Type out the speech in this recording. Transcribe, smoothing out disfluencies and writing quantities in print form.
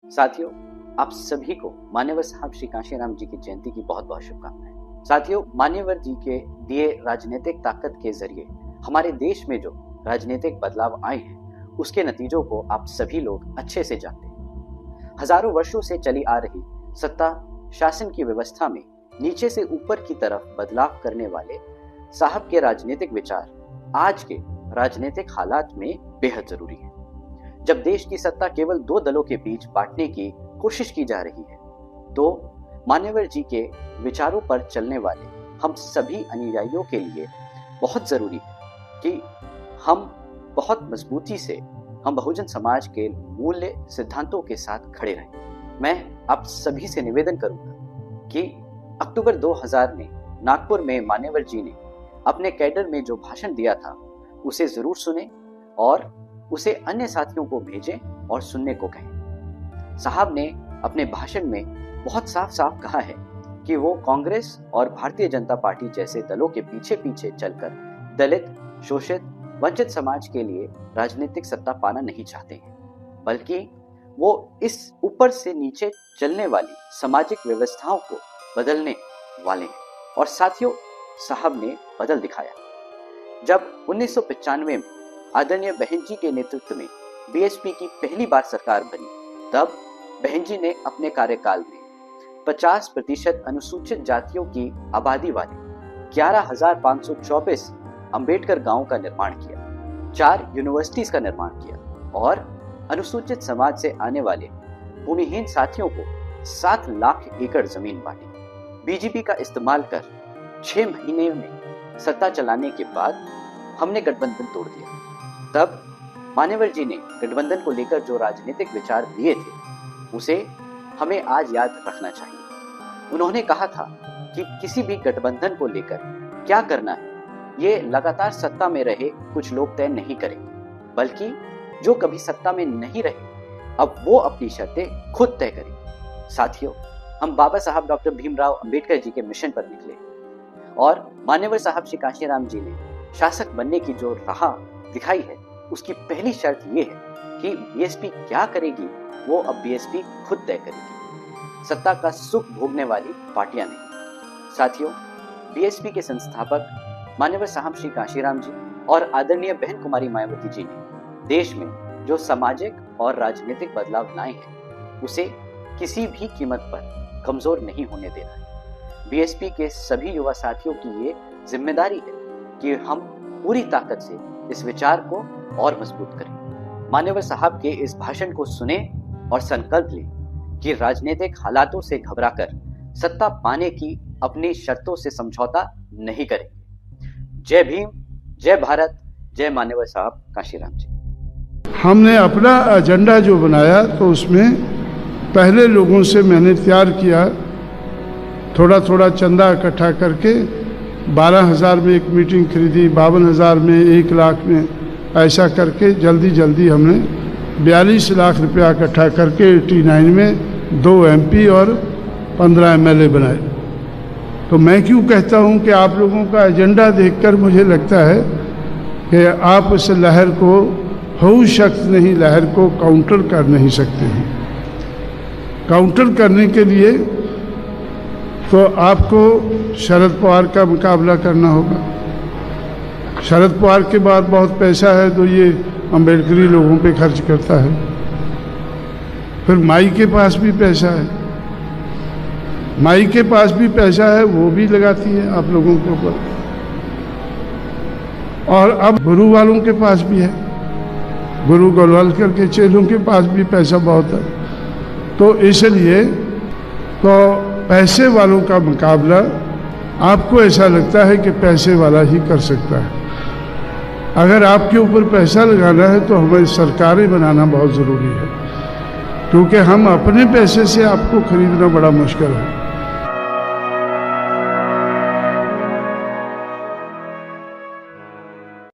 साथियों, आप सभी को मान्यवर साहब श्री कांशीराम जी की जयंती की बहुत बहुत शुभकामनाएं। साथियों, मान्यवर जी के दिए राजनीतिक ताकत के जरिए हमारे देश में जो राजनीतिक बदलाव आए हैं उसके नतीजों को आप सभी लोग अच्छे से जानते हैं। हजारों वर्षों से चली आ रही सत्ता शासन की व्यवस्था में नीचे से ऊपर की तरफ बदलाव करने वाले साहब के राजनीतिक विचार आज के राजनीतिक हालात में बेहद जरूरी है। जब देश की सत्ता केवल दो दलों के बीच बांटने की कोशिश की जा रही है, तो मान्यवर जी के विचारों पर चलने वाले हम सभी अनुयायियों के लिए बहुत जरूरी है कि हम बहुत मजबूती से हम बहुजन समाज के मूल्य सिद्धांतों के साथ खड़े रहें। मैं आप सभी से निवेदन करूंगा कि अक्टूबर 2000 में नागपुर में मान्यवर जी ने अपने कैडर में जो भाषण दिया था उसे जरूर सुने और उसे अन्य साथियों को भेजें और सुनने को कहें। साहब ने अपने भाषण में बहुत साफ साफ कहा है कि वो कांग्रेस और भारतीय जनता पार्टी जैसे दलों के पीछे पीछे चलकर दलित, शोषित, वंचित समाज के लिए राजनीतिक सत्ता पाना नहीं चाहते हैं, बल्कि वो इस ऊपर से नीचे चलने वाली सामाजिक व्यवस्थाओं को बदलने वाले हैं। और साथियों, साहब ने बदल दिखाया। जब 1995 में आदरणीय बहन जी के नेतृत्व में बीएसपी की पहली बार सरकार बनी, तब बहन जी ने अपने कार्यकाल में 50% अनुसूचित जातियों की आबादी वाले 11,524 अंबेडकर गांवों का निर्माण किया, 4 यूनिवर्सिटीज का निर्माण किया और अनुसूचित समाज से आने वाले भूमिहीन साथियों को 7 लाख एकड़ जमीन बांटी। बीजेपी का इस्तेमाल कर 6 महीने में सत्ता चलाने के बाद हमने गठबंधन तोड़ दिया। तब मान्यवर जी ने गठबंधन को लेकर जो राजनीतिक विचार दिए थे उसे हमें आज याद रखना चाहिए। उन्होंने कहा था कि किसी भी गठबंधन को लेकर क्या करना है ये लगातार सत्ता में रहे कुछ लोग तय नहीं करेंगे, बल्कि जो कभी सत्ता में नहीं रहे अब वो अपनी शर्तें खुद तय करेंगे। साथियों, हम बाबा साहब डॉक्टर भीमराव अंबेडकर जी के मिशन पर निकले और मान्यवर साहब श्री कांशीराम जी ने शासक बनने की जो राह दिखाई है उसकी पहली शर्त ये है कि बीएसपी क्या करेगी वो अब बीएसपी खुद तय करेगी, सत्ता का सुख भोगने वाली पार्टियां नहीं। साथियों, बीएसपी के संस्थापक मान्यवर साहब श्री कांशीराम जी और आदरणीय बहन कुमारी मायावती जी ने देश में जो सामाजिक और राजनीतिक बदलाव लाए हैं उसे किसी भी कीमत पर कमजोर नहीं होने देना है। बीएसपी के सभी युवा साथियों की ये जिम्मेदारी है कि हम पूरी ताकत से इस विचार को और मजबूत करें। मान्यवर साहब के इस भाषण को सुने और संकल्प लें कि राजनीतिक हालातों से घबराकर सत्ता पाने की अपनी शर्तों से समझौता नहीं करेंगे। जय भीम, जय भारत, जय मान्यवर साहब कांशीराम जी। हमने अपना एजेंडा जो बनाया तो उसमें पहले लोगों से मैंने तैयार किया, थोड़ा थोड़ा चंदा इकट्ठा करके 12,000 में एक मीटिंग खरीदी, 52,000 में, 1 लाख में, ऐसा करके जल्दी जल्दी हमने 42 लाख रुपया इकट्ठा करके 89 में 2 एमपी और 15 एमएलए बनाए। तो मैं क्यों कहता हूं कि आप लोगों का एजेंडा देखकर मुझे लगता है कि आप इस लहर को हो शक्त नहीं, लहर को काउंटर कर नहीं सकते हैं। काउंटर करने के लिए तो आपको शरद पवार का मुकाबला करना होगा। शरद पवार के बाद बहुत पैसा है तो ये अम्बेडकरी लोगों पे खर्च करता है। फिर माई के पास भी पैसा है, माई के पास भी पैसा है, वो भी लगाती है आप लोगों के ऊपर। और अब गुरु वालों के पास भी है, गुरु गोलवालकर के चेलों के पास भी पैसा बहुत है। तो इसलिए तो पैसे वालों का मुकाबला आपको ऐसा लगता है कि पैसे वाला ही कर सकता है। अगर आपके ऊपर पैसा लगाना है तो हमें सरकारें बनाना बहुत ज़रूरी है, क्योंकि हम अपने पैसे से आपको खरीदना बड़ा मुश्किल है।